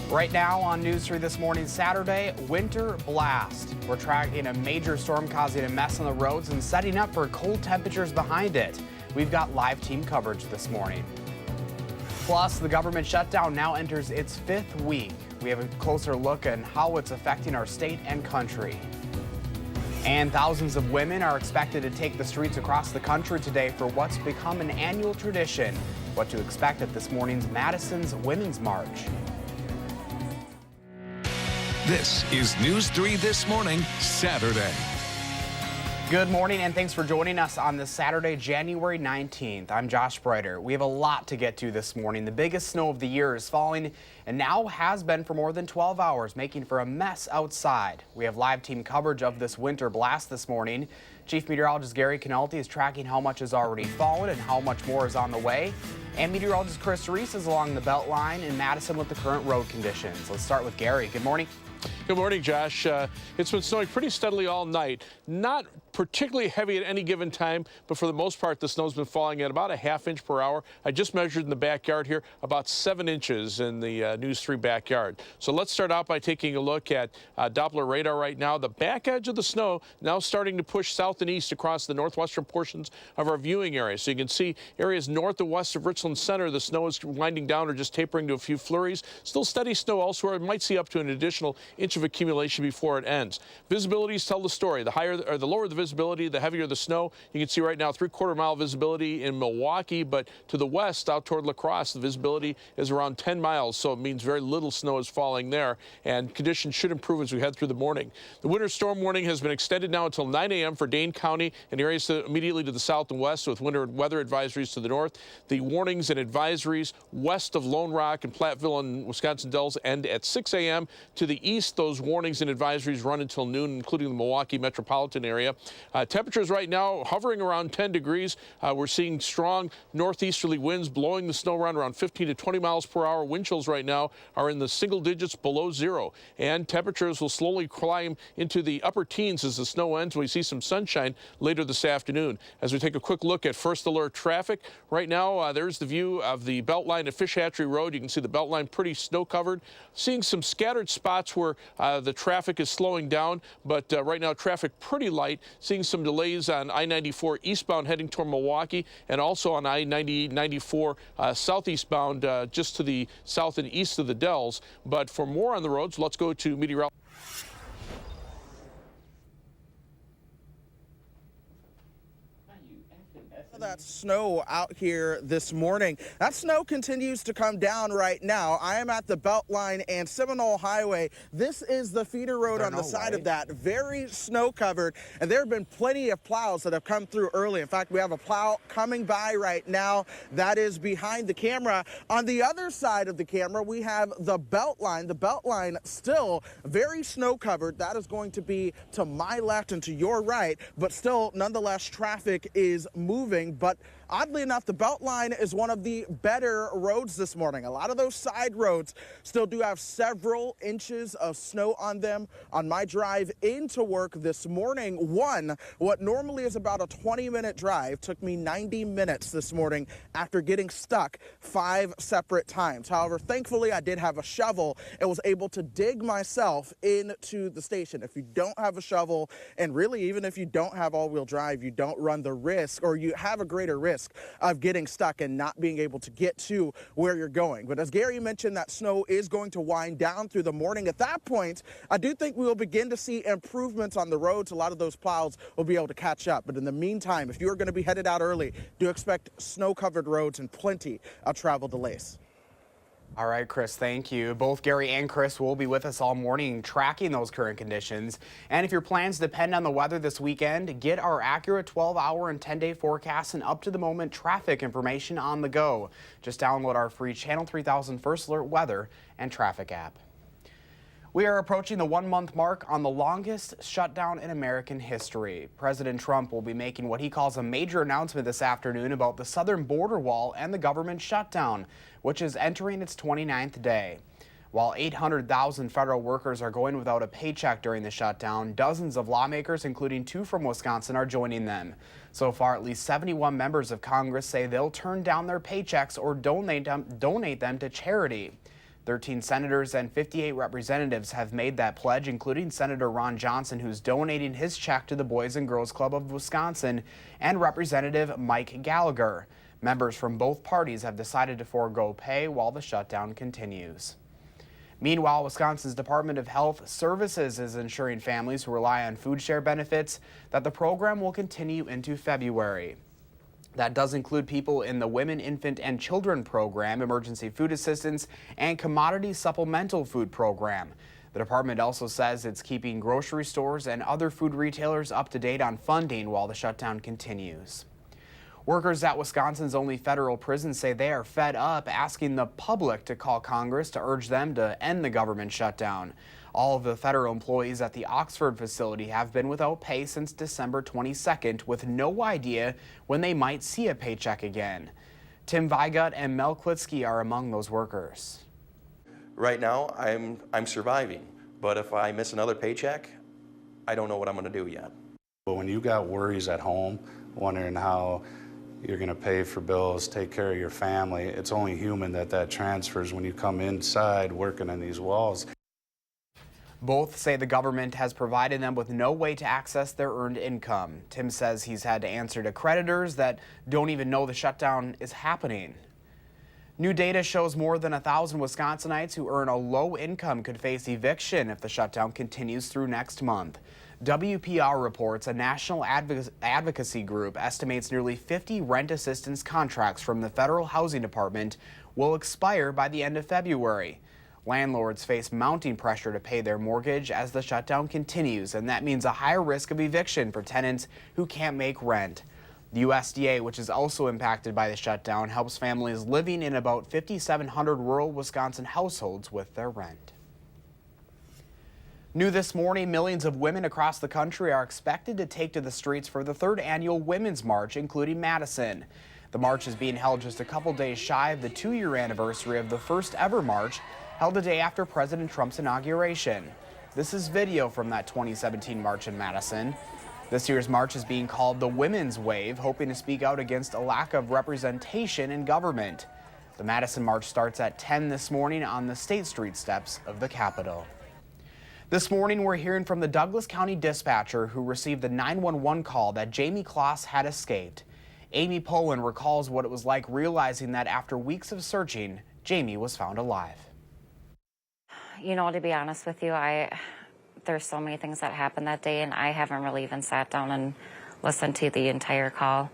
Right now on News 3 this morning, Saturday, winter blast. We're tracking a major storm causing a mess on the roads and setting up for cold temperatures behind it. We've got live team coverage this morning. Plus, the government shutdown now enters its 5th week. We have a closer look at how it's affecting our state and country. And thousands of women are expected to take the streets across the country today for what's become an annual tradition. What to expect at this morning's Madison's Women's March. This is News 3 This Morning, Saturday. Good morning and thanks for joining us on this Saturday, January 19th. I'm Josh Breiter. We have a lot to get to this morning. The biggest snow of the year is falling and now has been for more than 12 hours, making for a mess outside. We have live team coverage of this winter blast this morning. Chief Meteorologist Gary Canalti is tracking how much has already fallen and how much more is on the way. And meteorologist Chris Reese is along the belt line in Madison with the current road conditions. Let's start with Gary. Good morning. Good morning, Josh. It's been snowing pretty steadily all night. Not particularly heavy at any given time, but for the most part, the snow's been falling at about a ½ inch per hour. I just measured in the backyard here, about 7 inches in the News 3 backyard. So let's start out by taking a look at Doppler radar right now. The back edge of the snow now starting to push south and east across the northwestern portions of our viewing area. So you can see areas north and west of Richland Center, the snow is winding down or just tapering to a few flurries. Still steady snow elsewhere. Might see up to an additional inch of accumulation before it ends. Visibilities tell the story. The higher or the lower the visibility, the heavier the snow. You can see right now 3/4 mile visibility in Milwaukee, but to the west out toward La Crosse, the visibility is around 10 miles, so it means very little snow is falling there, and conditions should improve as we head through the morning. The winter storm warning has been extended now until 9 a.m. for Dane County and areas immediately to the south and west with winter weather advisories to the north. The warnings and advisories west of Lone Rock and Platteville and Wisconsin Dells end at 6 a.m. To the east, those warnings and advisories run until noon, including the Milwaukee metropolitan area. Temperatures right now hovering around 10 degrees. We're seeing strong northeasterly winds blowing the snow around 15 to 20 miles per hour. Wind chills right now are in the single digits below zero. And temperatures will slowly climb into the upper teens as the snow ends. We see some sunshine later this afternoon. As we take a quick look at first alert traffic, right now there's the view of the Beltline at Fish Hatchery Road. You can see the Beltline pretty snow covered. Seeing some scattered spots where the traffic is slowing down, but right now traffic pretty light. Seeing some delays on I-94 eastbound heading toward Milwaukee and also on I-94 southeastbound just to the south and east of the Dells. But for more on the roads, let's go to meteorologist. That snow out here this morning. That snow continues to come down right now. I am at the Beltline and Seminole Highway. This is the feeder road on the side of that. Very snow covered, and there have been plenty of plows that have come through early. In fact, we have a plow coming by right now that is behind the camera. On the other side of the camera, we have the Beltline. The Beltline still very snow covered. That is going to be to my left and to your right, but still nonetheless traffic is moving. But oddly enough, the Beltline is one of the better roads this morning. A lot of those side roads still do have several inches of snow on them. On my drive into work this morning, what normally is about a 20-minute drive took me 90 minutes this morning after getting stuck 5 separate times. However, thankfully, I did have a shovel and was able to dig myself into the station. If you don't have a shovel, and really even if you don't have all-wheel drive, you don't run the risk, or you have a greater risk of getting stuck and not being able to get to where you're going. But as Gary mentioned, that snow is going to wind down through the morning. At that point, I do think we will begin to see improvements on the roads. A lot of those plows will be able to catch up. But in the meantime, if you're going to be headed out early, do expect snow-covered roads and plenty of travel delays. All right, Chris, thank you. Both Gary and Chris will be with us all morning tracking those current conditions. And if your plans depend on the weather this weekend, get our accurate 12-hour and 10-day forecasts and up-to-the-moment traffic information on the go. Just download our free Channel 3000 First Alert Weather and Traffic app. We are approaching the 1-month mark on the longest shutdown in American history. President Trump will be making what he calls a major announcement this afternoon about the southern border wall and the government shutdown, which is entering its 29th day. While 800,000 federal workers are going without a paycheck during the shutdown, dozens of lawmakers, including 2 from Wisconsin, are joining them. So far, at least 71 members of Congress say they'll turn down their paychecks or donate them to charity. 13 senators and 58 representatives have made that pledge, including Senator Ron Johnson, who's donating his check to the Boys and Girls Club of Wisconsin, and Representative Mike Gallagher. Members from both parties have decided to forego pay while the shutdown continues. Meanwhile, Wisconsin's Department of Health Services is ensuring families who rely on food share benefits that the program will continue into February. That does include people in the Women, Infant, and Children Program, Emergency Food Assistance, and Commodity Supplemental Food Program. The department also says it's keeping grocery stores and other food retailers up to date on funding while the shutdown continues. Workers at Wisconsin's only federal prison say they are fed up, asking the public to call Congress to urge them to end the government shutdown. All of the federal employees at the Oxford facility have been without pay since December 22nd, with no idea when they might see a paycheck again. Tim Weigut and Mel Klitsky are among those workers. Right now, I'm surviving, but if I miss another paycheck, I don't know what I'm going to do yet. But when you got worries at home, wondering how you're going to pay for bills, take care of your family, it's only human that transfers when you come inside working in these walls. Both say the government has provided them with no way to access their earned income. Tim says he's had to answer to creditors that don't even know the shutdown is happening. New data shows more than 1,000 Wisconsinites who earn a low income could face eviction if the shutdown continues through next month. WPR reports a national advocacy group estimates nearly 50 rent assistance contracts from the Federal Housing Department will expire by the end of February. Landlords face mounting pressure to pay their mortgage as the shutdown continues, and that means a higher risk of eviction for tenants who can't make rent. The USDA, which is also impacted by the shutdown, helps families living in about 5,700 rural Wisconsin households with their rent. New this morning, millions of women across the country are expected to take to the streets for the 3rd annual Women's March, including Madison. The march is being held just a couple days shy of the 2-year anniversary of the first ever march, held a day after President Trump's inauguration. This is video from that 2017 march in Madison. This year's march is being called the Women's Wave, hoping to speak out against a lack of representation in government. The Madison march starts at 10 this morning on the State Street steps of the Capitol. This morning, we're hearing from the Douglas County dispatcher who received the 911 call that Jayme Closs had escaped. Amy Poland recalls what it was like realizing that after weeks of searching, Jayme was found alive. You know, to be honest with you, there's so many things that happened that day, and I haven't really even sat down and listened to the entire call.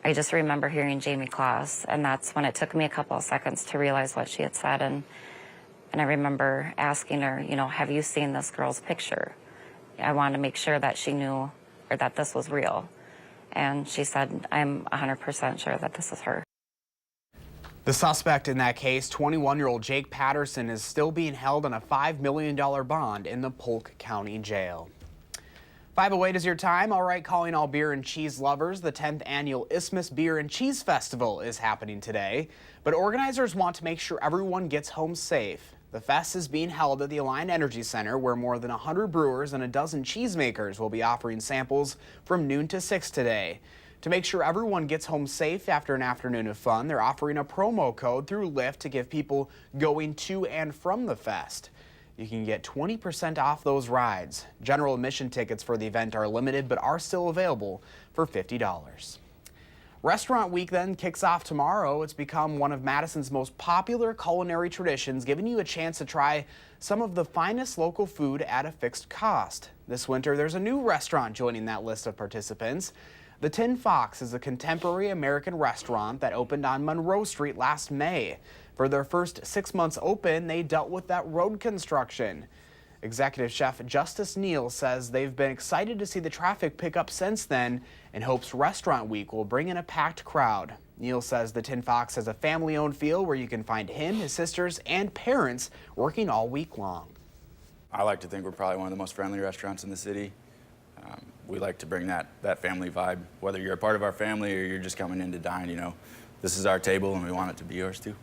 I just remember hearing Jayme Closs, and that's when it took me a couple of seconds to realize what she had said. And I remember asking her, you know, have you seen this girl's picture? I wanted to make sure that she knew or that this was real. And she said, I'm 100% sure that this is her. The suspect in that case, 21-year-old Jake Patterson, is still being held on a $5 million bond in the Polk County Jail. 5:08 is your time. All right, calling all beer and cheese lovers. The 10th annual Isthmus Beer and Cheese Festival is happening today, but organizers want to make sure everyone gets home safe. The fest is being held at the Alliant Energy Center, where more than 100 brewers and a dozen cheesemakers will be offering samples from noon to 6 today. To make sure everyone gets home safe after an afternoon of fun, they're offering a promo code through Lyft to give people going to and from the fest. You can get 20% off those rides. General admission tickets for the event are limited but are still available for $50. Restaurant Week then kicks off tomorrow. It's become one of Madison's most popular culinary traditions, giving you a chance to try some of the finest local food at a fixed cost. This winter, there's a new restaurant joining that list of participants. The Tin Fox is a contemporary American restaurant that opened on Monroe Street last May. For their first 6 months open, they dealt with that road construction. Executive Chef Justice Neal says they've been excited to see the traffic pick up since then and hopes Restaurant Week will bring in a packed crowd. Neal says the Tin Fox has a family-owned feel where you can find him, his sisters, and parents working all week long. I like to think we're probably one of the most friendly restaurants in the city. We like to bring that family vibe, whether you're a part of our family or you're just coming in to dine, you know. This is our table and we want it to be yours too.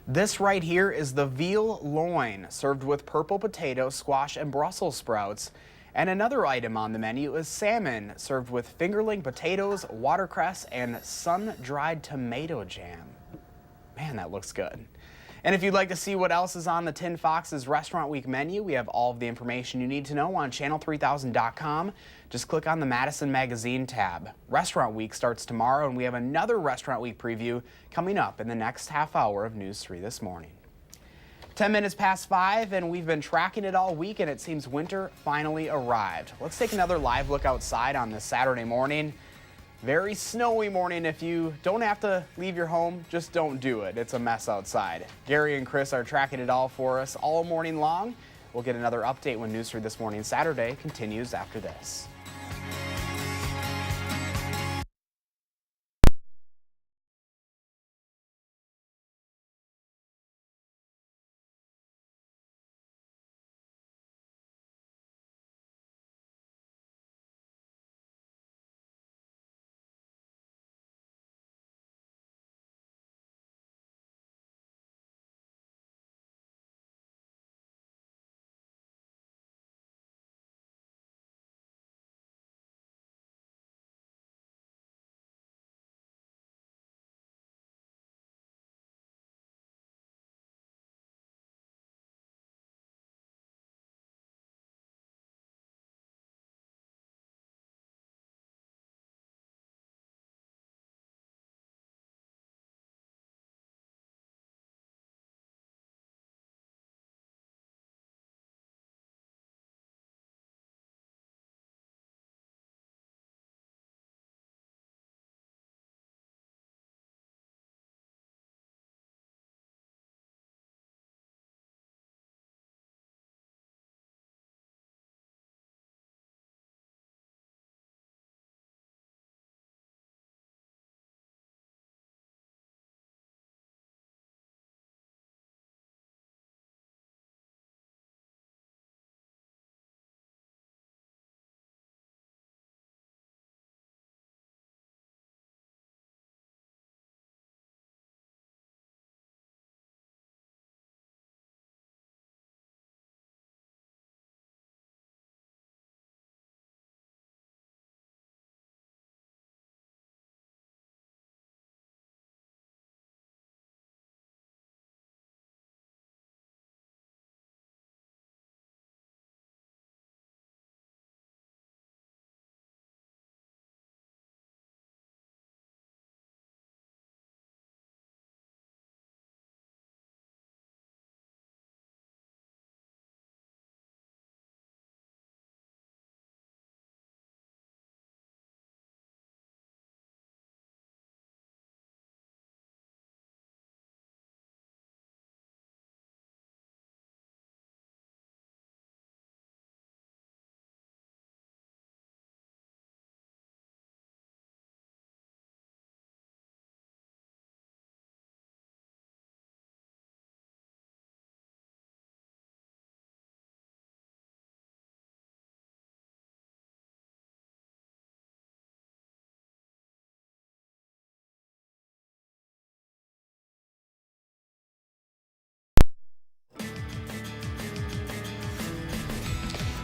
This right here is the veal loin, served with purple potato, squash, and Brussels sprouts. And another item on the menu is salmon, served with fingerling potatoes, watercress, and sun-dried tomato jam. Man, that looks good. And if you'd like to see what else is on the Tin Fox's Restaurant Week menu, we have all of the information you need to know on channel3000.com. Just click on the Madison Magazine tab. Restaurant Week starts tomorrow, and we have another Restaurant Week preview coming up in the next half hour of News 3 this morning. 10 minutes past 5, and we've been tracking it all week, and it seems winter finally arrived. Let's take another live look outside on this Saturday morning. Very snowy morning. If you don't have to leave your home, just don't do it. It's a mess outside. Gary and Chris are tracking it all for us all morning long. We'll get another update when News 3 This Morning Saturday continues after this.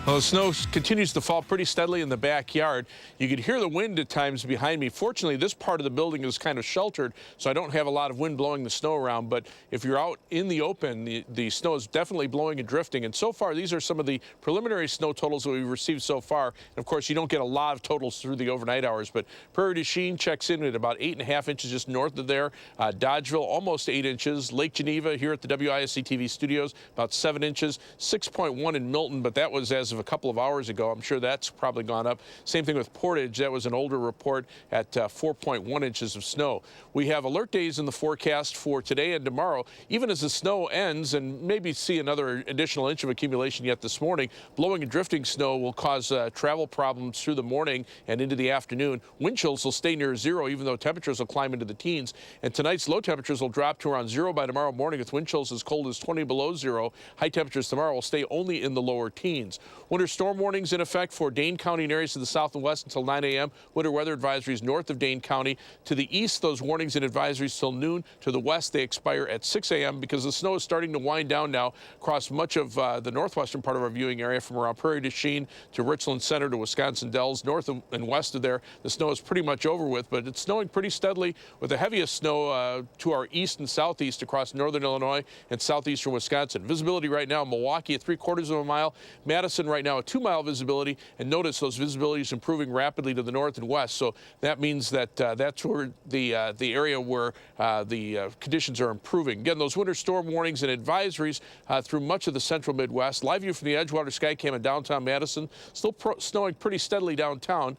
Well, the snow continues to fall pretty steadily in the backyard. You could hear the wind at times behind me. Fortunately, this part of the building is kind of sheltered, so I don't have a lot of wind blowing the snow around. But if you're out in the open, the snow is definitely blowing and drifting. And so far, these are some of the preliminary snow totals that we've received so far. And of course, you don't get a lot of totals through the overnight hours, but Prairie du Chien checks in at about 8.5 inches just north of there. Dodgeville, almost 8 inches. Lake Geneva here at the WISC-TV studios, about 7 inches. 6.1 in Milton, but that was as of a couple of hours ago. I'm sure that's probably gone up. Same thing with Portage. That was an older report at 4.1 inches of snow. We have alert days in the forecast for today and tomorrow. Even as the snow ends, and maybe see another additional inch of accumulation yet this morning, blowing and drifting snow will cause travel problems through the morning and into the afternoon. Wind chills will stay near zero, even though temperatures will climb into the teens. And tonight's low temperatures will drop to around zero by tomorrow morning, with wind chills as cold as 20 below zero. High temperatures tomorrow will stay only in the lower teens. Winter storm warnings in effect for Dane County and areas to the south and west until 9 a.m. Winter weather advisories north of Dane County. To the east, those warnings and advisories till noon. To the west, they expire at 6 a.m. because the snow is starting to wind down now across much of the northwestern part of our viewing area, from around Prairie du Chien to Richland Center to Wisconsin Dells. North and west of there, the snow is pretty much over with, but it's snowing pretty steadily, with the heaviest snow to our east and southeast across northern Illinois and southeastern Wisconsin. Visibility right now, Milwaukee at 3/4 of a mile, Madison right now a 2-mile visibility, and notice those visibilities improving rapidly to the north and west. So that means that that's where the area where the conditions are improving. Again, those winter storm warnings and advisories through much of the central Midwest. Live view from the Edgewater Skycam in downtown Madison. Still snowing pretty steadily downtown.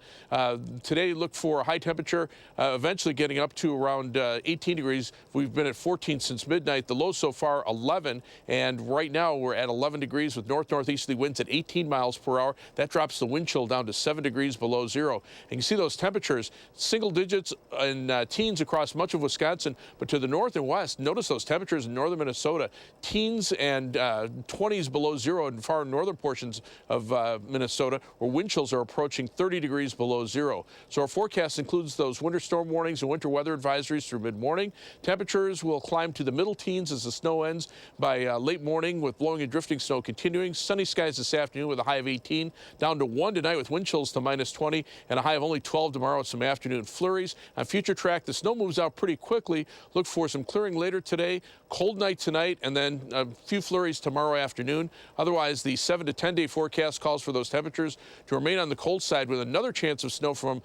Today, look for a high temperature, eventually getting up to around 18 degrees. We've been at 14 since midnight. The low so far 11, and right now we're at 11 degrees with north-northeasterly winds at 18 miles per hour. That drops the wind chill down to 7 degrees below zero. And you can see those temperatures, single digits and teens across much of Wisconsin, but to the north and west, notice those temperatures in northern Minnesota, teens and 20s below zero in far northern portions of Minnesota, where wind chills are approaching 30 degrees below zero. So our forecast includes those winter storm warnings and winter weather advisories through mid-morning. Temperatures will climb to the middle teens as the snow ends by late morning, with blowing and drifting snow continuing. Sunny skies this afternoon with a high of 18, down to 1 tonight with wind chills to -20, and a high of only 12 tomorrow with some afternoon flurries. On future track, the snow moves out pretty quickly. Look for some clearing later today, cold night tonight, and then a few flurries tomorrow afternoon. Otherwise, the 7 to 10 day forecast calls for those temperatures to remain on the cold side, with another chance of snow from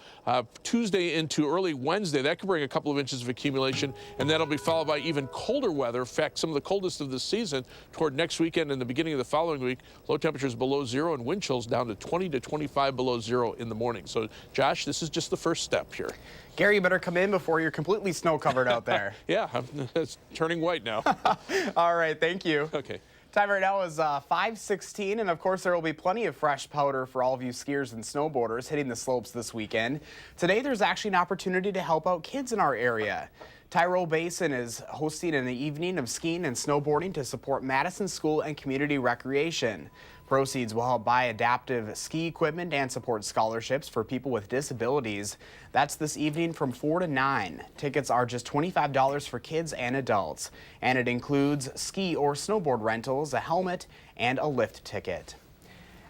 Tuesday into early Wednesday. That could bring a couple of inches of accumulation, and that'll be followed by even colder weather. In fact, some of the coldest of the season toward next weekend and the beginning of the following week. Low temperatures below zero and wind chills down to 20 to 25 below zero in the morning. So, Josh, this is just the first step here. Gary, you better come in before you're completely snow covered out there. Yeah, it's turning white now. All right, thank you. Okay. Time right now is 5:16, and of course there will be plenty of fresh powder for all of you skiers and snowboarders hitting the slopes this weekend. Today there's actually an opportunity to help out kids in our area. Tyrol Basin is hosting an evening of skiing and snowboarding to support Madison school and community recreation. Proceeds will help buy adaptive ski equipment and support scholarships for people with disabilities. That's this evening from 4 to 9. Tickets are just $25 for kids and adults, and it includes ski or snowboard rentals, a helmet, and a lift ticket.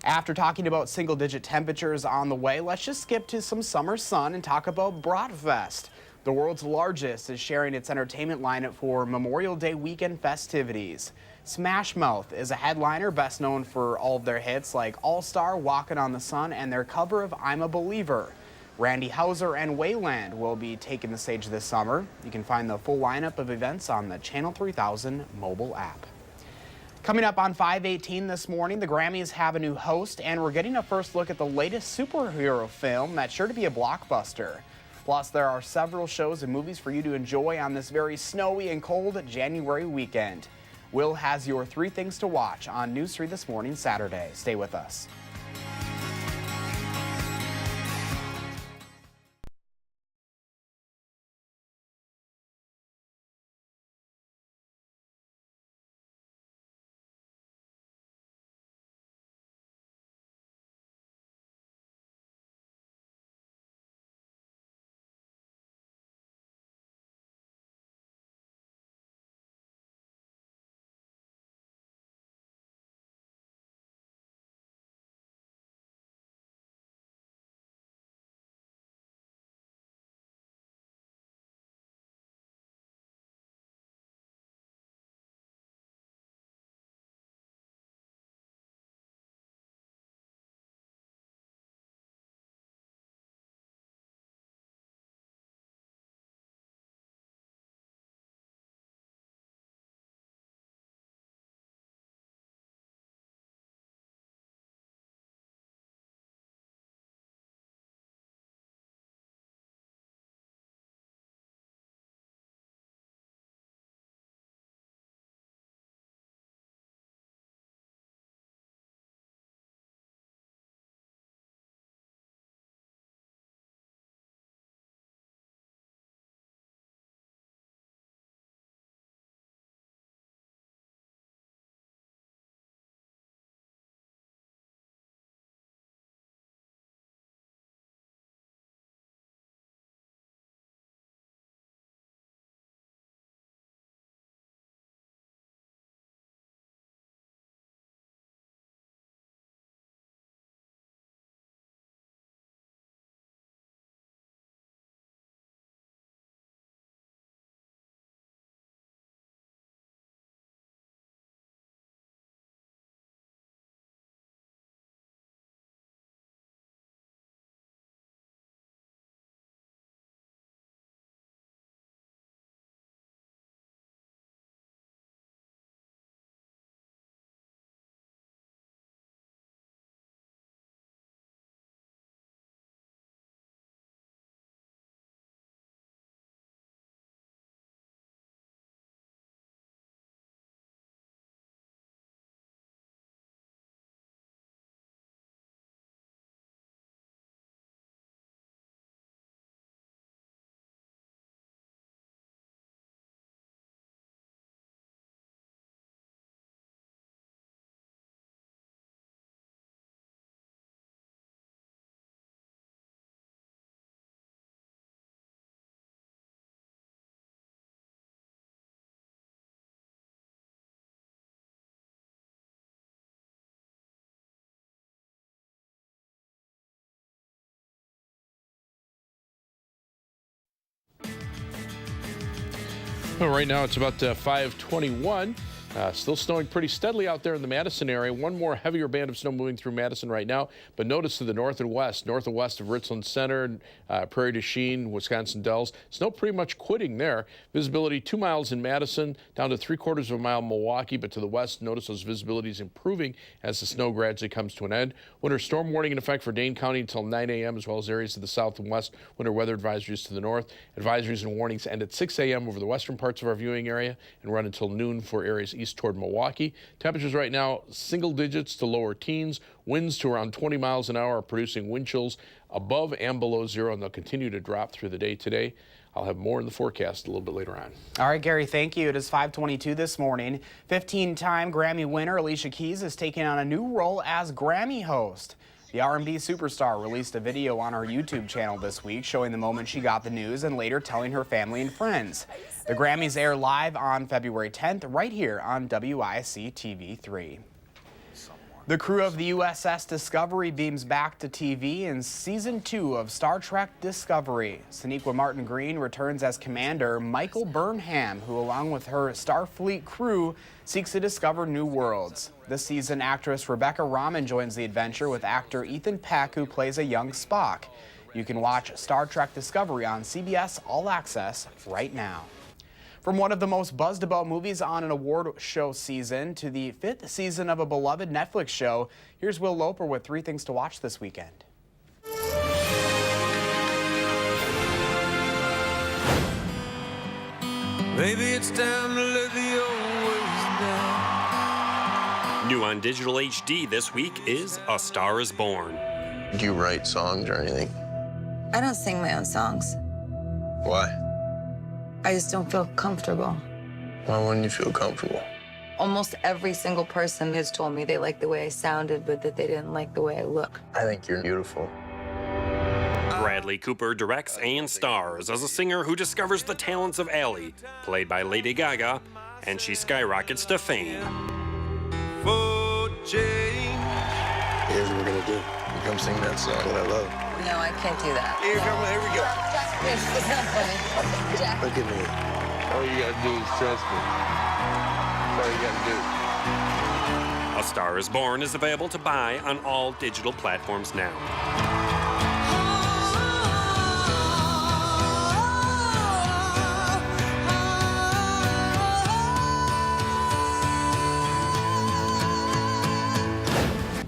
After talking about single-digit temperatures on the way, let's just skip to some summer sun and talk about Bratfest. The world's largest is sharing its entertainment lineup for Memorial Day weekend festivities. Smash Mouth is a headliner, best known for all of their hits like All Star, Walkin' on the Sun, and their cover of I'm a Believer. Randy Houser and Wayland will be taking the stage this summer. You can find the full lineup of events on the Channel 3000 mobile app. Coming up on 5:18 this morning, the Grammys have a new host, and we're getting a first look at the latest superhero film that's sure to be a blockbuster. Plus, there are several shows and movies for you to enjoy on this very snowy and cold January weekend. Will has your 3 things to watch on News 3 This Morning Saturday. Stay with us. Well, right now it's about 5:21. Still snowing pretty steadily out there in the Madison area. One more heavier band of snow moving through Madison right now. But notice to the north and west of Richland Center, Prairie du Chien, Wisconsin Dells, snow pretty much quitting there. Visibility 2 miles in Madison, down to 3/4 of a mile in Milwaukee. But to the west, notice those visibilities improving as the snow gradually comes to an end. Winter storm warning in effect for Dane County until 9 a.m. as well as areas to the south and west. Winter weather advisories to the north. Advisories and warnings end at 6 a.m. over the western parts of our viewing area and run until noon for areas east toward Milwaukee. Temperatures right now, single digits to lower teens. Winds to around 20 miles an hour are producing wind chills above and below zero, and they'll continue to drop through the day today. I'll have more in the forecast a little bit later on. All right, Gary, thank you. It is 5:22 this morning. 15-time Grammy winner Alicia Keys is taking on a new role as Grammy host. The R&B superstar released a video on her YouTube channel this week showing the moment she got the news and later telling her family and friends. The Grammys air live on February 10th right here on WISC-TV 3. The crew of the USS Discovery beams back to TV in Season 2 of Star Trek Discovery. Sonequa Martin Green returns as Commander Michael Burnham, who along with her Starfleet crew seeks to discover new worlds. This season, actress Rebecca Rahman joins the adventure with actor Ethan Peck, who plays a young Spock. You can watch Star Trek Discovery on CBS All Access right now. From one of the most buzzed about movies on an award show season to the 5th season of a beloved Netflix show, here's Will Loper with 3 things to watch this weekend. Maybe it's time to let the old ways down. New on digital HD this week is A Star is Born. Do you write songs or anything? I don't sing my own songs. Why? I just don't feel comfortable. Why wouldn't you feel comfortable? Almost every single person has told me they liked the way I sounded, but that they didn't like the way I look. I think you're beautiful. Bradley Cooper directs and stars as a singer who discovers the talents of Allie, played by Lady Gaga, and she skyrockets to fame. For change. Here's what we're gonna do. You come sing that song that I love. No, I can't do that. Here we go. It's not funny. Jack. Look at me. All you gotta do is trust me. That's all you gotta do. A Star is Born is available to buy on all digital platforms now.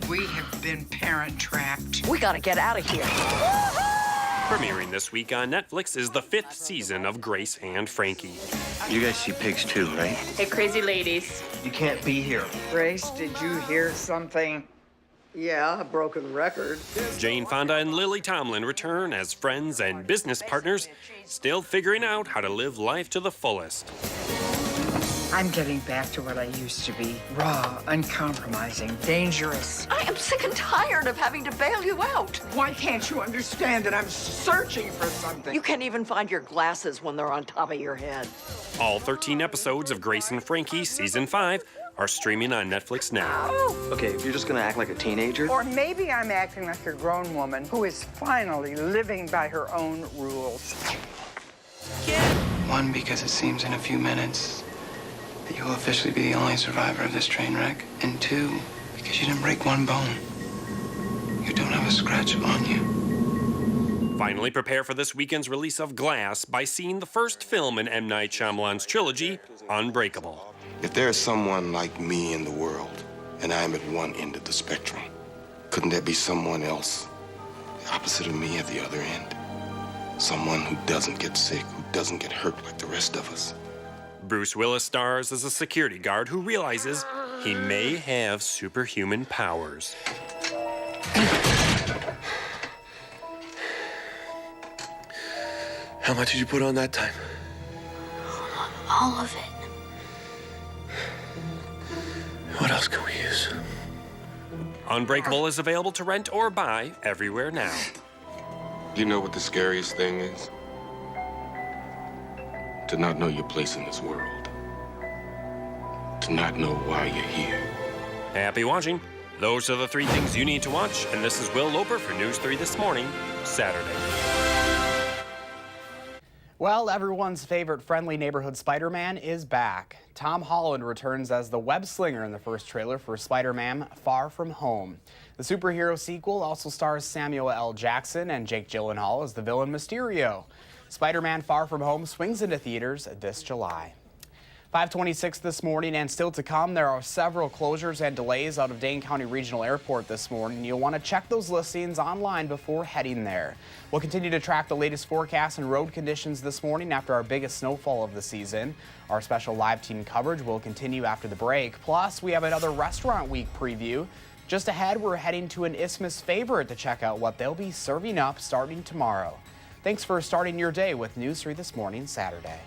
We have been parent trapped. We gotta get out of here. Premiering this week on Netflix is the 5th season of Grace and Frankie. You guys see pigs too, right? Hey, crazy ladies. You can't be here. Grace, did you hear something? Yeah, a broken record. Jane Fonda and Lily Tomlin return as friends and business partners, still figuring out how to live life to the fullest. I'm getting back to what I used to be. Raw, uncompromising, dangerous. I am sick and tired of having to bail you out. Why can't you understand that I'm searching for something? You can't even find your glasses when they're on top of your head. All 13 episodes of Grace and Frankie Season 5 are streaming on Netflix now. Okay, if you're just gonna act like a teenager. Or maybe I'm acting like a grown woman who is finally living by her own rules. One, because it seems in a few minutes that you'll officially be the only survivor of this train wreck. And 2, because you didn't break one bone. You don't have a scratch on you. Finally prepare for this weekend's release of Glass by seeing the first film in M. Night Shyamalan's trilogy, Unbreakable. If there's someone like me in the world, and I'm at one end of the spectrum, couldn't there be someone else, the opposite of me at the other end? Someone who doesn't get sick, who doesn't get hurt like the rest of us. Bruce Willis stars as a security guard who realizes he may have superhuman powers. How much did you put on that time? All of it. What else can we use? Unbreakable is available to rent or buy everywhere now. You know what the scariest thing is? To not know your place in this world. To not know why you're here. Happy watching. Those are the 3 things you need to watch, and this is Will Loper for News 3 This Morning, Saturday. Well, everyone's favorite friendly neighborhood Spider-Man is back. Tom Holland returns as the web slinger in the first trailer for Spider-Man Far From Home. The superhero sequel also stars Samuel L. Jackson and Jake Gyllenhaal as the villain Mysterio. Spider-Man Far From Home swings into theaters this July. 5:26 this morning, and still to come, there are several closures and delays out of Dane County Regional Airport this morning. You'll want to check those listings online before heading there. We'll continue to track the latest forecast and road conditions this morning after our biggest snowfall of the season. Our special live team coverage will continue after the break. Plus, we have another Restaurant Week preview. Just ahead, we're heading to an Isthmus favorite to check out what they'll be serving up starting tomorrow. Thanks for starting your day with News 3 This Morning, Saturday.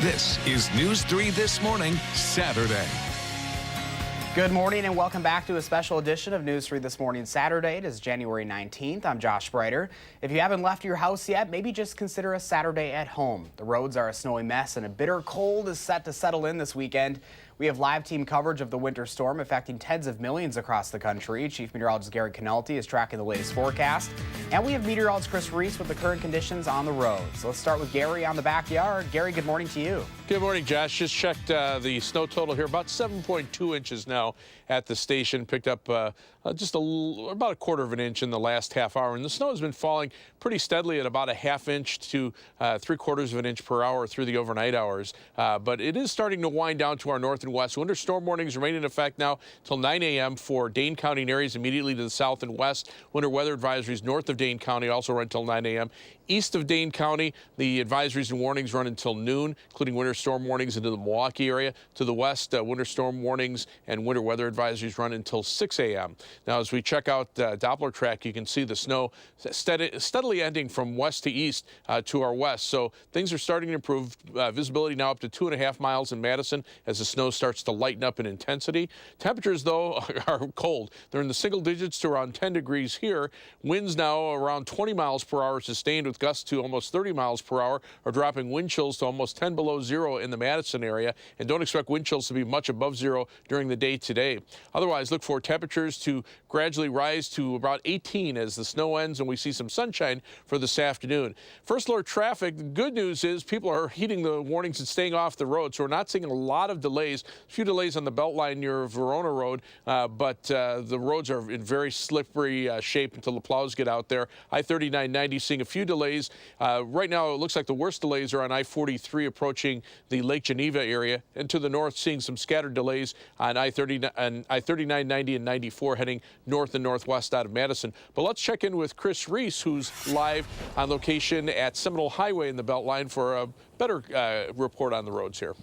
This is News 3 This Morning, Saturday. Good morning and welcome back to a special edition of News 3 This Morning, Saturday. It is January 19th. I'm Josh Breiter. If you haven't left your house yet, maybe just consider a Saturday at home. The roads are a snowy mess and a bitter cold is set to settle in this weekend. We have live team coverage of the winter storm affecting tens of millions across the country. Chief Meteorologist Gary Canalti is tracking the latest forecast. And we have meteorologist Chris Reese with the current conditions on the roads. Let's start with Gary on the backyard. Gary, good morning to you. Good morning, Josh. Just checked the snow total here, about 7.2 inches now at the station. Picked up just about a quarter of an inch in the last half hour. And the snow has been falling pretty steadily at about a half inch to 3/4 of an inch per hour through the overnight hours. But it is starting to wind down to our north and west. Winter storm warnings remain in effect now till 9 a.m. for Dane County and areas immediately to the south and west. Winter weather advisories north of Dane County also run until 9 a.m. East of Dane County, the advisories and warnings run until noon, including winter storm warnings into the Milwaukee area. To the west, winter storm warnings and winter weather advisories run until 6 a.m. Now, as we check out Doppler track, you can see the snow steadily ending from west to east to our west. So things are starting to improve. Visibility now up to 2.5 miles in Madison as the snow starts to lighten up in intensity. Temperatures, though, are cold. They're in the single digits to around 10 degrees here. Winds now around 20 miles per hour sustained with gusts to almost 30 miles per hour, are dropping wind chills to almost 10 below zero in the Madison area, and don't expect wind chills to be much above zero during the day today. Otherwise, look for temperatures to gradually rise to about 18 as the snow ends and we see some sunshine for this afternoon. First alert traffic, the good news is people are heeding the warnings and staying off the road, so we're not seeing a lot of delays. A few delays on the Beltline near Verona Road, but the roads are in very slippery shape until the plows get out there. I-3990 seeing a few delays. Right now, it looks like the worst delays are on I-43 approaching the Lake Geneva area, and to the north, seeing some scattered delays on I-3990 and 94 heading north and northwest out of Madison. But let's check in with Chris Reese, who's live on location at Seminole Highway in the Beltline for a better report on the roads here.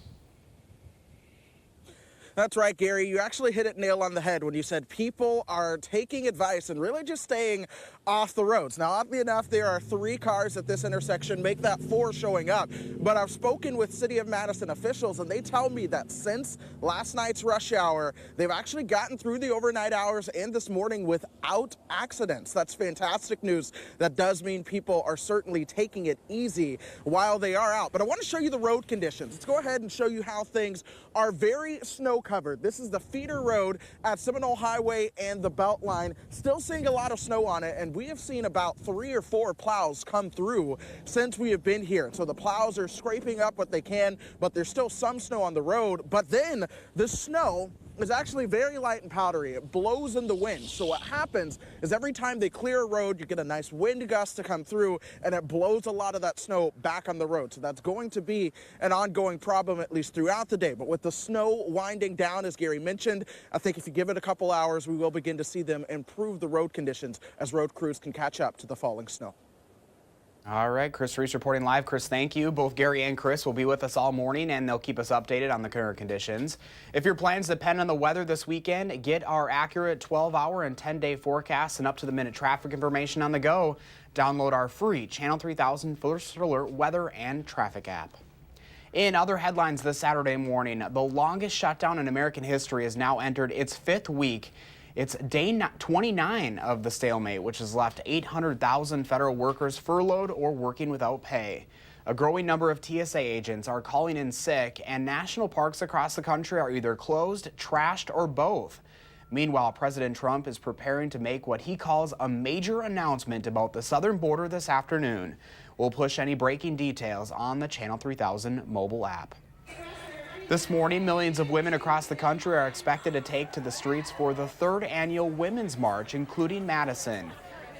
That's right, Gary. You actually hit it nail on the head when you said people are taking advice and really just staying off the roads. Now, oddly enough, there are 3 cars at this intersection, make that 4 showing up. But I've spoken with City of Madison officials, and they tell me that since last night's rush hour, they've actually gotten through the overnight hours and this morning without accidents. That's fantastic news. That does mean people are certainly taking it easy while they are out. But I want to show you the road conditions. Let's go ahead and show you how things are very snow-covered. This is the feeder road at Seminole Highway and the Beltline. Still seeing a lot of snow on it, and we have seen about 3 or 4 plows come through since we have been here. So the plows are scraping up what they can, but there's still some snow on the road. But then the snow is actually very light and powdery. It blows in the wind. So what happens is every time they clear a road, you get a nice wind gust to come through, and it blows a lot of that snow back on the road. So that's going to be an ongoing problem, at least throughout the day. But with the snow winding down, as Gary mentioned, I think if you give it a couple hours, we will begin to see them improve the road conditions as road crews can catch up to the falling snow. All right, Chris Reese reporting live. Chris, thank you. Both Gary and Chris will be with us all morning, and they'll keep us updated on the current conditions. If your plans depend on the weather this weekend, get our accurate 12-hour and 10-day forecasts and up-to-the-minute traffic information on the go. Download our free Channel 3000 First Alert weather and traffic app. In other headlines this Saturday morning, the longest shutdown in American history has now entered its 5th week. It's day 29 of the stalemate, which has left 800,000 federal workers furloughed or working without pay. A growing number of TSA agents are calling in sick, and national parks across the country are either closed, trashed, or both. Meanwhile, President Trump is preparing to make what he calls a major announcement about the southern border this afternoon. We'll push any breaking details on the Channel 3000 mobile app. This morning, millions of women across the country are expected to take to the streets for the 3rd annual Women's March, including Madison.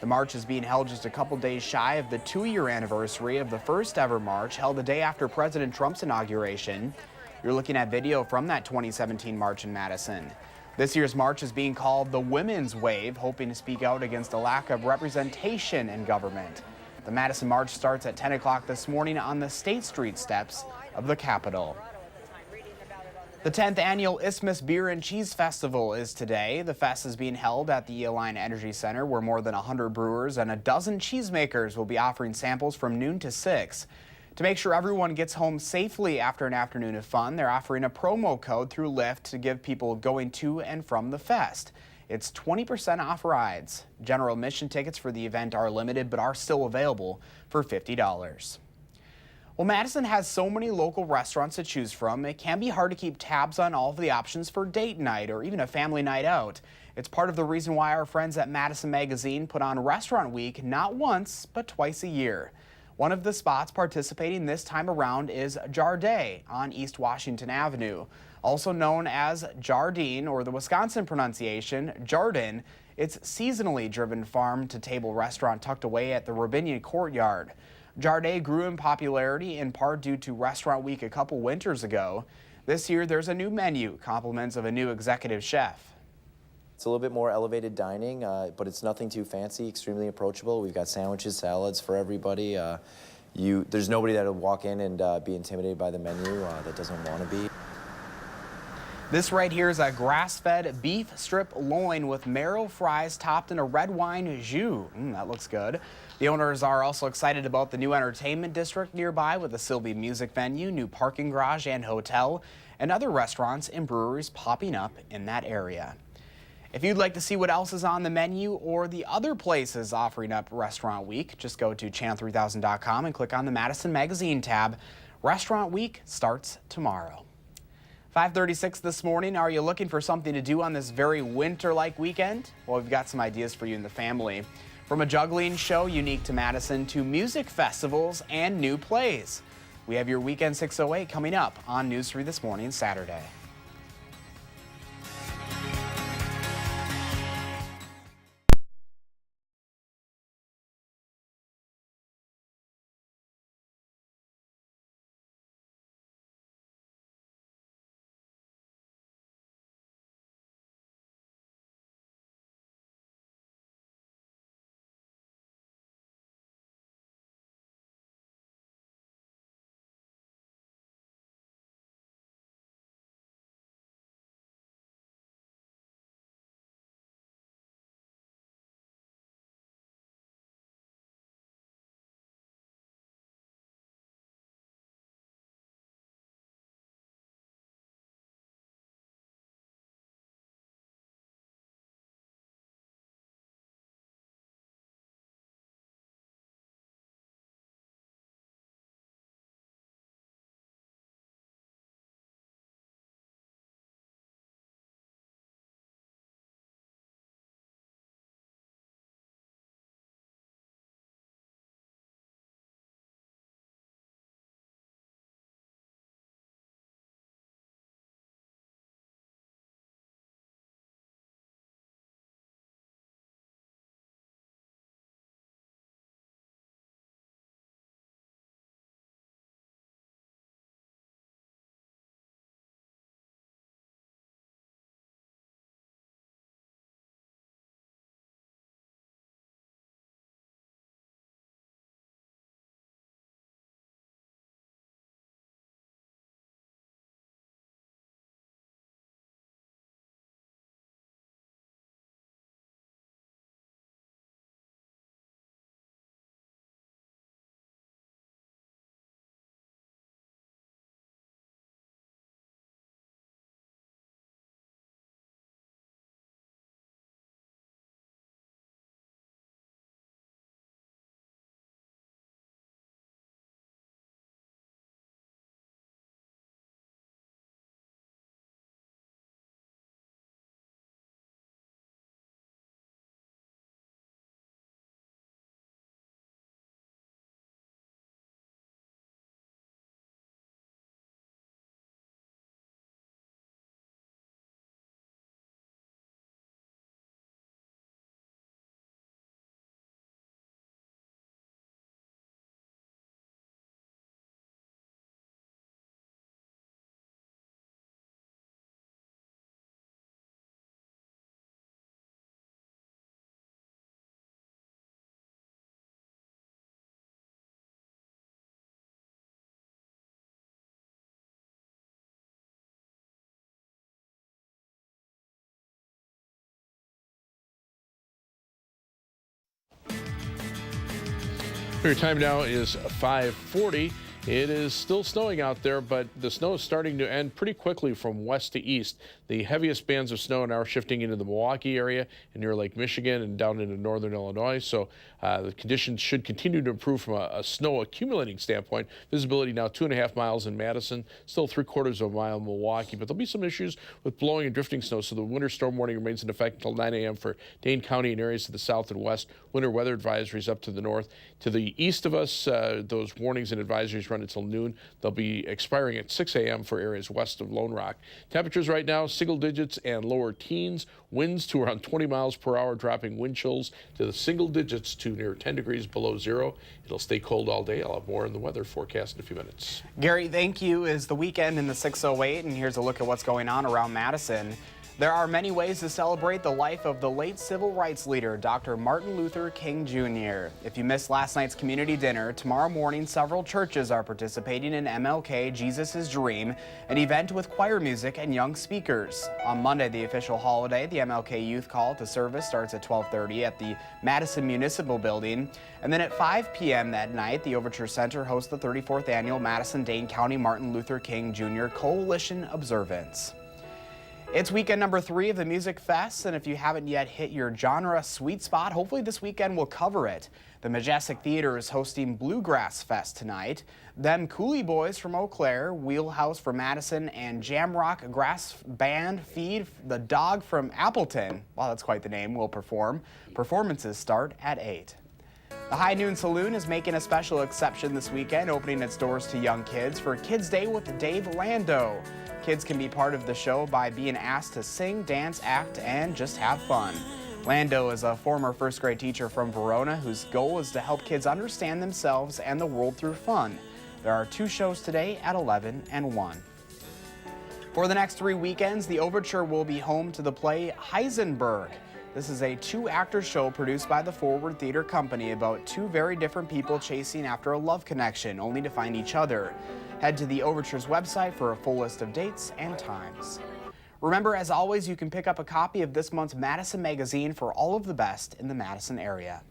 The march is being held just a couple days shy of the 2-year anniversary of the first ever march held the day after President Trump's inauguration. You're looking at video from that 2017 march in Madison. This year's march is being called the Women's Wave, hoping to speak out against a lack of representation in government. The Madison March starts at 10 o'clock this morning on the State Street steps of the Capitol. The 10th annual Isthmus Beer and Cheese Festival is today. The fest is being held at the Align Energy Center, where more than 100 brewers and a dozen cheesemakers will be offering samples from noon to 6. To make sure everyone gets home safely after an afternoon of fun, they're offering a promo code through Lyft to give people going to and from the fest. It's 20% off rides. General admission tickets for the event are limited but are still available for $50. Well, Madison has so many local restaurants to choose from, it can be hard to keep tabs on all of the options for date night or even a family night out. It's part of the reason why our friends at Madison Magazine put on Restaurant Week not once, but twice a year. One of the spots participating this time around is Jardin on East Washington Avenue. Also known as Jardine, or the Wisconsin pronunciation, Jardin. It's seasonally driven farm-to-table restaurant tucked away at the Robinion Courtyard. Jardé grew in popularity in part due to Restaurant Week a couple winters ago. This year, there's a new menu, compliments of a new executive chef. It's a little bit more elevated dining, but it's nothing too fancy, extremely approachable. We've got sandwiches, salads for everybody. There's nobody that'll walk in and be intimidated by the menu that doesn't want to be. This right here is a grass-fed beef strip loin with marrow fries topped in a red wine jus. That looks good. The owners are also excited about the new entertainment district nearby with a Sylvie music venue, new parking garage and hotel, and other restaurants and breweries popping up in that area. If you'd like to see what else is on the menu or the other places offering up Restaurant Week, just go to channel3000.com and click on the Madison Magazine tab. Restaurant Week starts tomorrow. 5:36 this morning. Are you looking for something to do on this very winter-like weekend? Well, we've got some ideas for you and the family. From a juggling show unique to Madison to music festivals and new plays. We have your Weekend 608 coming up on News 3 This Morning, Saturday. Your time now is 5:40. It is still snowing out there, but the snow is starting to end pretty quickly from west to east. The heaviest bands of snow are now shifting into the Milwaukee area and near Lake Michigan and down into northern Illinois. So the conditions should continue to improve from a snow accumulating standpoint. Visibility now 2.5 miles in Madison, still 3/4 of a mile in Milwaukee. But there'll be some issues with blowing and drifting snow. So the winter storm warning remains in effect until 9 a.m. for Dane County and areas to the south and west. Winter weather advisories up to the north. To the east of us, those warnings and advisories run until noon. They'll be expiring at 6 a.m. for areas west of Lone Rock. Temperatures right now, single digits and lower teens. Winds to around 20 miles per hour, dropping wind chills to the single digits to near 10 degrees below zero. It'll stay cold all day. I'll have more in the weather forecast in a few minutes. Gary, thank you. Is the weekend in the 608, and here's a look at what's going on around Madison. There are many ways to celebrate the life of the late civil rights leader, Dr. Martin Luther King Jr. If you missed last night's community dinner, tomorrow morning several churches are participating in MLK Jesus' Dream, an event with choir music and young speakers. On Monday, the official holiday, the MLK Youth Call to Service starts at 12:30 at the Madison Municipal Building. And then at 5 p.m. that night, the Overture Center hosts the 34th annual Madison-Dane County Martin Luther King Jr. Coalition Observance. It's weekend number 3 of the Music Fest, and if you haven't yet hit your genre sweet spot, hopefully this weekend will cover it. The Majestic Theater is hosting Bluegrass Fest tonight. Them Coulee Boys from Eau Claire, Wheelhouse from Madison, and Jamrock Grass Band Feed the Dog from Appleton, wow, that's quite the name, will perform. Performances start at 8. The High Noon Saloon is making a special exception this weekend, opening its doors to young kids for Kids Day with Dave Lando. Kids can be part of the show by being asked to sing, dance, act, and just have fun. Lando is a former first grade teacher from Verona whose goal is to help kids understand themselves and the world through fun. There are 2 shows today at 11 and 1. For the next 3 weekends, the Overture will be home to the play Heisenberg. This is a 2-actor show produced by the Forward Theater Company about 2 very different people chasing after a love connection, only to find each other. Head to the Overture's website for a full list of dates and times. Remember, as always, you can pick up a copy of this month's Madison magazine for all of the best in the Madison area.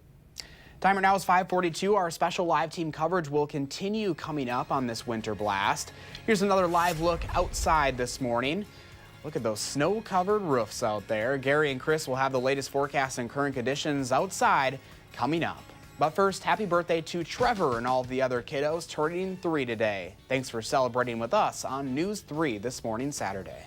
Time right now is 5:42. Our special live team coverage will continue coming up on this winter blast. Here's another live look outside this morning. Look at those snow-covered roofs out there. Gary and Chris will have the latest forecast and current conditions outside coming up. But first, happy birthday to Trevor and all of the other kiddos turning 3 today. Thanks for celebrating with us on News 3 this morning, Saturday.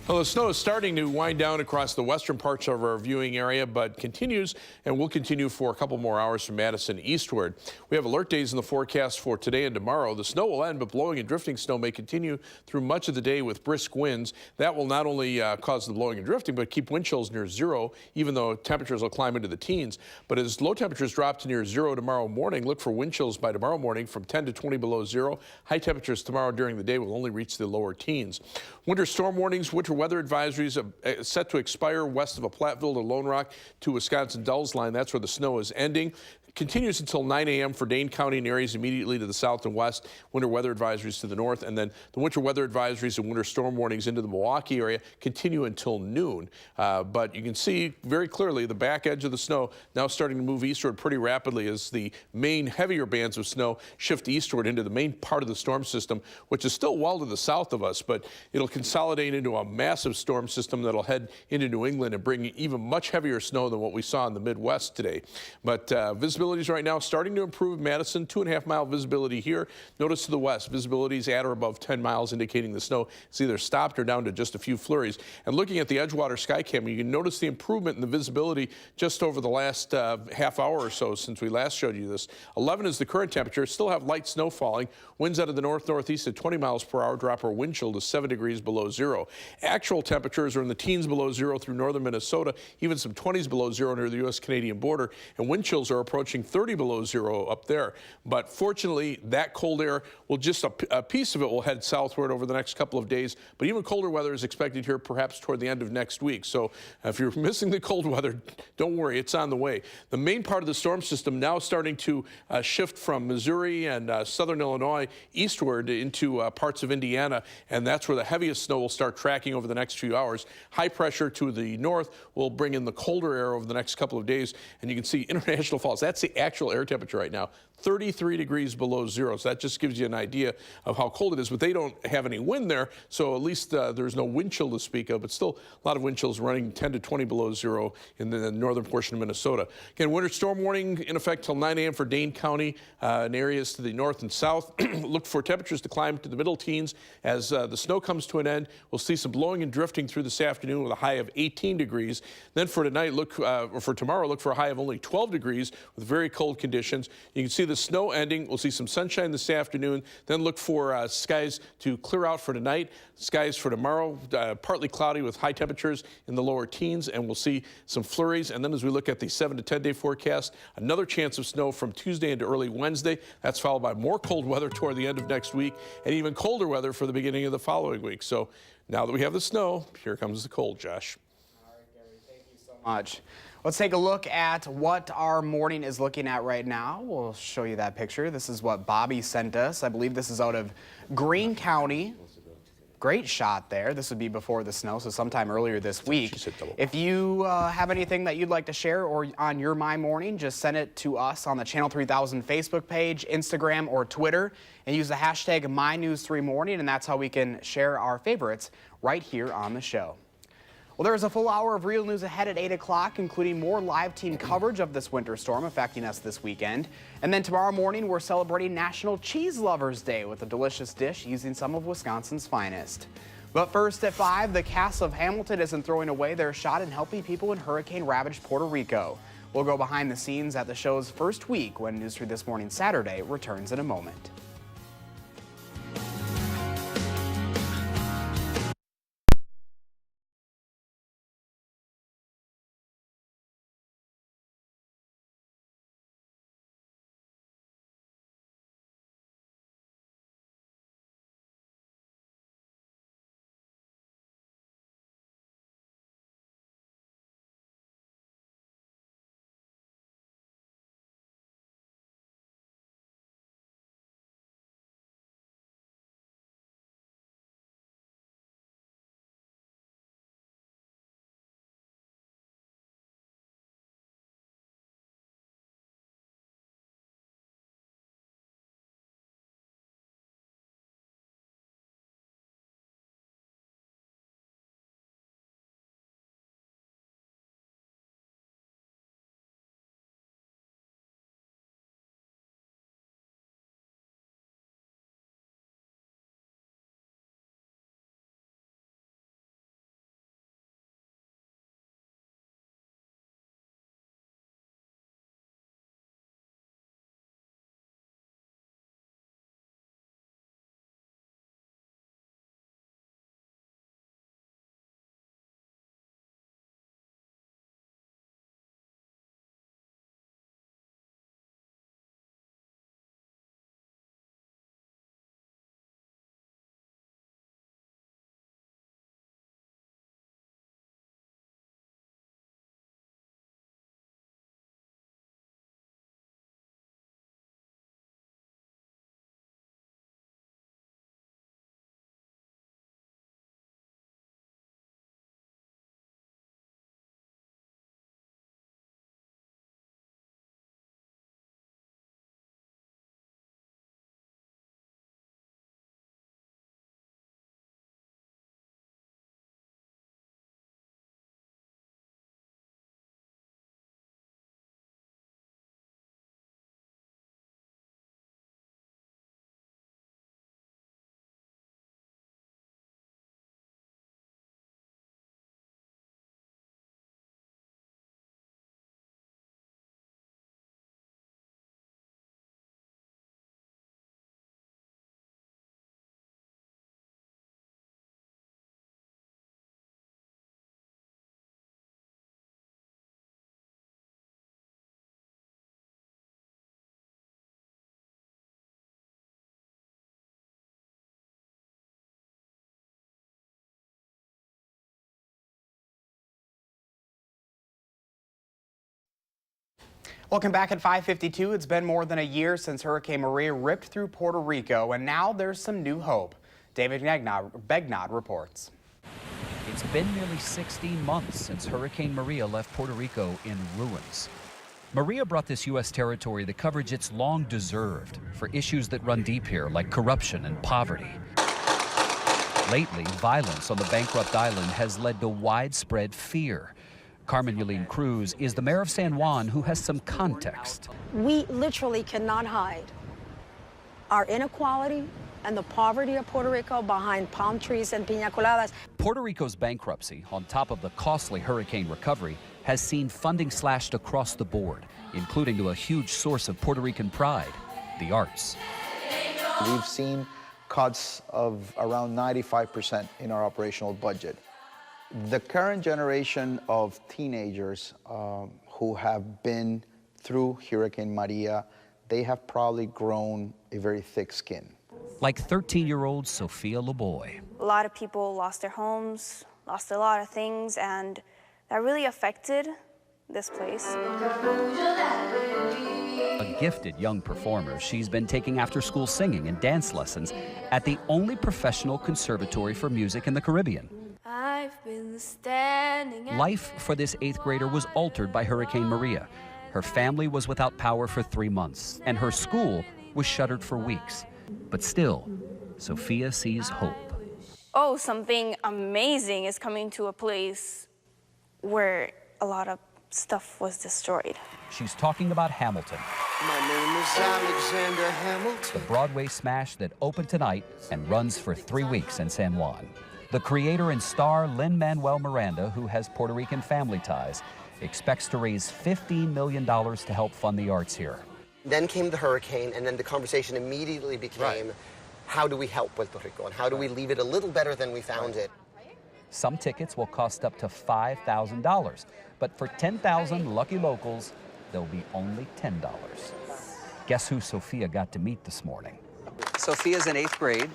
Well, the snow is starting to wind down across the western parts of our viewing area, but continues and will continue for a couple more hours from Madison eastward. We have alert days in the forecast for today and tomorrow. The snow will end, but blowing and drifting snow may continue through much of the day with brisk winds. That will not only cause the blowing and drifting, but keep wind chills near zero, even though temperatures will climb into the teens. But as low temperatures drop to near zero tomorrow morning, look for wind chills by tomorrow morning from 10 to 20 below zero. High temperatures tomorrow during the day will only reach the lower teens. Winter storm warnings, winter weather advisories set to expire west of a Platteville to Lone Rock to Wisconsin Dulles line. That's where the snow is ending. Continues until 9 a.m. for Dane County and areas immediately to the south and west. Winter weather advisories to the north, and then the winter weather advisories and winter storm warnings into the Milwaukee area continue until noon. But you can see very clearly the back edge of the snow now starting to move eastward pretty rapidly as the main heavier bands of snow shift eastward into the main part of the storm system, which is still well to the south of us, but it'll consolidate into a massive storm system that'll head into New England and bring even much heavier snow than what we saw in the Midwest today. But visibility right now starting to improve. Madison, 2.5 mile visibility here. Notice to the west, visibility is at or above 10 miles, indicating the snow is either stopped or down to just a few flurries. And looking at the Edgewater sky camera, you can notice the improvement in the visibility just over the last half hour or so since we last showed you this. 11 is the current temperature. Still have light snow falling. Winds out of the north-northeast at 20 miles per hour drop our wind chill to 7 degrees below zero. Actual temperatures are in the teens below zero through northern Minnesota, even some 20s below zero near the U.S.-Canadian border, and wind chills are approaching 30 below zero up there. But fortunately, that cold air will just, a piece of it will head southward over the next couple of days, but even colder weather is expected here perhaps toward the end of next week. So if you're missing the cold weather, don't worry, it's on the way. The main part of the storm system now starting to shift from Missouri and southern Illinois eastward into parts of Indiana, and that's where the heaviest snow will start tracking over the next few hours. High pressure to the north will bring in the colder air over the next couple of days, and you can see International Falls. That's the actual air temperature right now, 33 degrees below zero. So that just gives you an idea of how cold it is, but they don't have any wind there, so at least there's no wind chill to speak of, but still a lot of wind chills running 10 to 20 below zero in the northern portion of Minnesota. Again, winter storm warning in effect till 9 a.m. for Dane County and areas to the north and south. Look for temperatures to climb to the middle teens as the snow comes to an end. We'll see some blowing and drifting through this afternoon with a high of 18 degrees. Then for tonight, or for tomorrow, look for a high of only 12 degrees with very cold conditions. You can see the snow ending. We'll see some sunshine this afternoon. Then look for skies to clear out for tonight. Skies for tomorrow, partly cloudy with high temperatures in the lower teens, and we'll see some flurries. And then as we look at the 7 to 10 day forecast, another chance of snow from Tuesday into early Wednesday. That's followed by more cold weather toward the end of next week and even colder weather for the beginning of the following week. So now that we have the snow, here comes the cold, Josh. All right, Gary, thank you so much. Let's take a look at what our morning is looking at right now. We'll show you that picture. This is what Bobby sent us. I believe this is out of Greene County. Great shot there. This would be before the snow, so sometime earlier this week. If you have anything that you'd like to share or on your My Morning, just send it to us on the Channel 3000 Facebook page, Instagram, or Twitter, and use the hashtag MyNews3Morning, and that's how we can share our favorites right here on the show. Well, there's a full hour of real news ahead at 8 o'clock, including more live team coverage of this winter storm affecting us this weekend. And then tomorrow morning, we're celebrating National Cheese Lovers Day with a delicious dish using some of Wisconsin's finest. But first at 5, the cast of Hamilton isn't throwing away their shot in helping people in hurricane-ravaged Puerto Rico. We'll go behind the scenes at the show's first week when News 3 This Morning Saturday returns in a moment. Welcome back at 5:52. It's been more than a year since Hurricane Maria ripped through Puerto Rico, and now there's some new hope. David Begnod reports. It's been nearly 16 months since Hurricane Maria left Puerto Rico in ruins. Maria brought this U.S. territory the coverage it's long deserved for issues that run deep here, like corruption and poverty. Lately, violence on the bankrupt island has led to widespread fear. Carmen Yulene Cruz is the mayor of San Juan who has some context. We literally cannot hide our inequality and the poverty of Puerto Rico behind palm trees and piña coladas. Puerto Rico's bankruptcy, on top of the costly hurricane recovery, has seen funding slashed across the board, including to a huge source of Puerto Rican pride, the arts. We've seen cuts of around 95% in our operational budget. The current generation of teenagers who have been through Hurricane Maria, they have probably grown a very thick skin. Like 13-year-old Sophia LeBoy. A lot of people lost their homes, lost a lot of things, and that really affected this place. A gifted young performer, she's been taking after-school singing and dance lessons at the only professional conservatory for music in the Caribbean. I've been standing. Life for this 8th grader was altered by Hurricane Maria. Her family was without power for 3 months, and her school was shuttered for weeks. But still, Sophia sees hope. Oh, something amazing is coming to a place where a lot of stuff was destroyed. She's talking about Hamilton. My name is Alexander Hamilton. The Broadway smash that opened tonight and runs for 3 weeks in San Juan. The creator and star Lin-Manuel Miranda, who has Puerto Rican family ties, expects to raise $15 million to help fund the arts here. Then came the hurricane, and then the conversation immediately became, how do we help Puerto Rico, and how do we leave it a little better than we found it? Some tickets will cost up to $5,000, but for 10,000 lucky locals, there'll be only $10. Guess who Sophia got to meet this morning? Sophia's in 8th grade,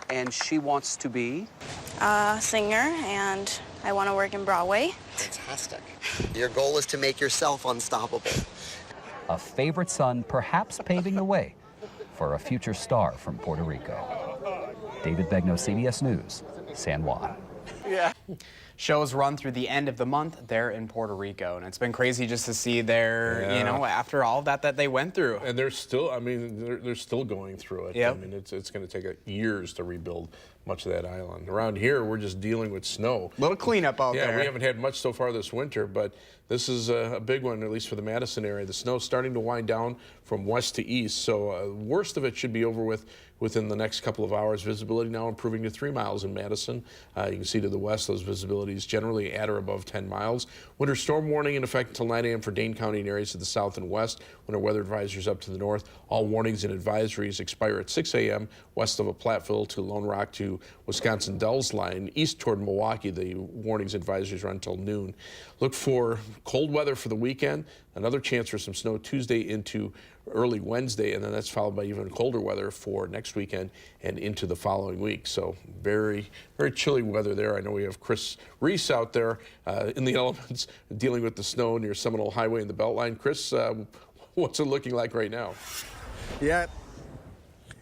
and she wants to be? A singer, and I want to work in Broadway. Fantastic. Your goal is to make yourself unstoppable. A favorite son perhaps paving the way for a future star from Puerto Rico. David Begnod, CBS News, San Juan. Yeah. Shows run through the end of the month there in Puerto Rico, and it's been crazy just to see their, you know, after all that they went through. And they're still, I mean, they're still going through it. Yep. I mean, it's going to take years to rebuild much of that island. Around here, we're just dealing with snow. Little cleanup out there. Yeah, we haven't had much so far this winter, but this is a big one, at least for the Madison area. The snow's starting to wind down from west to east, so worst of it should be over with within the next couple of hours. Visibility now improving to 3 miles in Madison. You can see to the west, those visibilities generally at or above 10 miles. Winter storm warning in effect until 9 a.m. for Dane County and areas to the south and west. Winter weather advisories up to the north. All warnings and advisories expire at 6 a.m. west of Platteville to Lone Rock to Wisconsin Dells line. East toward Milwaukee, the warnings and advisories run until noon. Look for cold weather for the weekend. Another chance for some snow Tuesday into early Wednesday, and then that's followed by even colder weather for next weekend and into the following week. So very, very chilly weather there. I know we have Chris Reese out there in the elements dealing with the snow near Seminole Highway and the Beltline. Chris, what's it looking like right now? Yeah.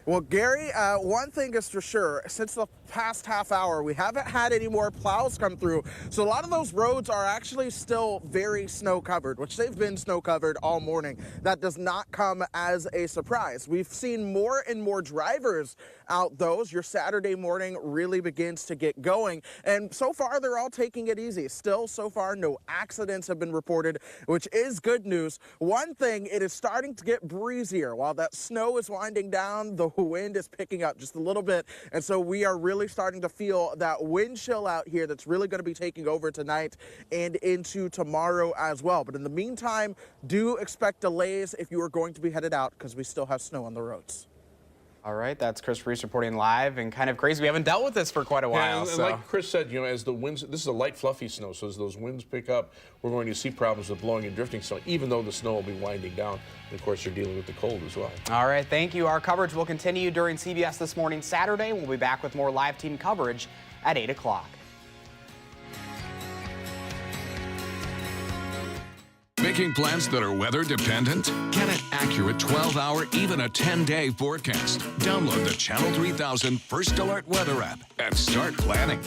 Well, Gary, one thing is for sure, since the past half hour, we haven't had any more plows come through. So a lot of those roads are actually still very snow covered, which they've been snow covered all morning. That does not come as a surprise. We've seen more and more drivers out those. Your Saturday morning really begins to get going. And so far, they're all taking it easy. Still, so far, no accidents have been reported, which is good news. One thing, it is starting to get breezier. While that snow is winding down, the wind is picking up just a little bit. And so we are really starting to feel that wind chill out here that's really going to be taking over tonight and into tomorrow as well. But in the meantime, do expect delays if you are going to be headed out because we still have snow on the roads. All right, that's Chris Reese reporting live, and kind of crazy. We haven't dealt with this for quite a while. And like Chris said, you know, as the winds, this is a light, fluffy snow, so as those winds pick up, we're going to see problems with blowing and drifting snow, even though the snow will be winding down. And of course, you're dealing with the cold as well. All right, thank you. Our coverage will continue during CBS This Morning Saturday. We'll be back with more live team coverage at 8 o'clock. Making plans that are weather dependent? Get an accurate 12-hour, even a 10-day forecast. Download the Channel 3000 First Alert Weather app and start planning.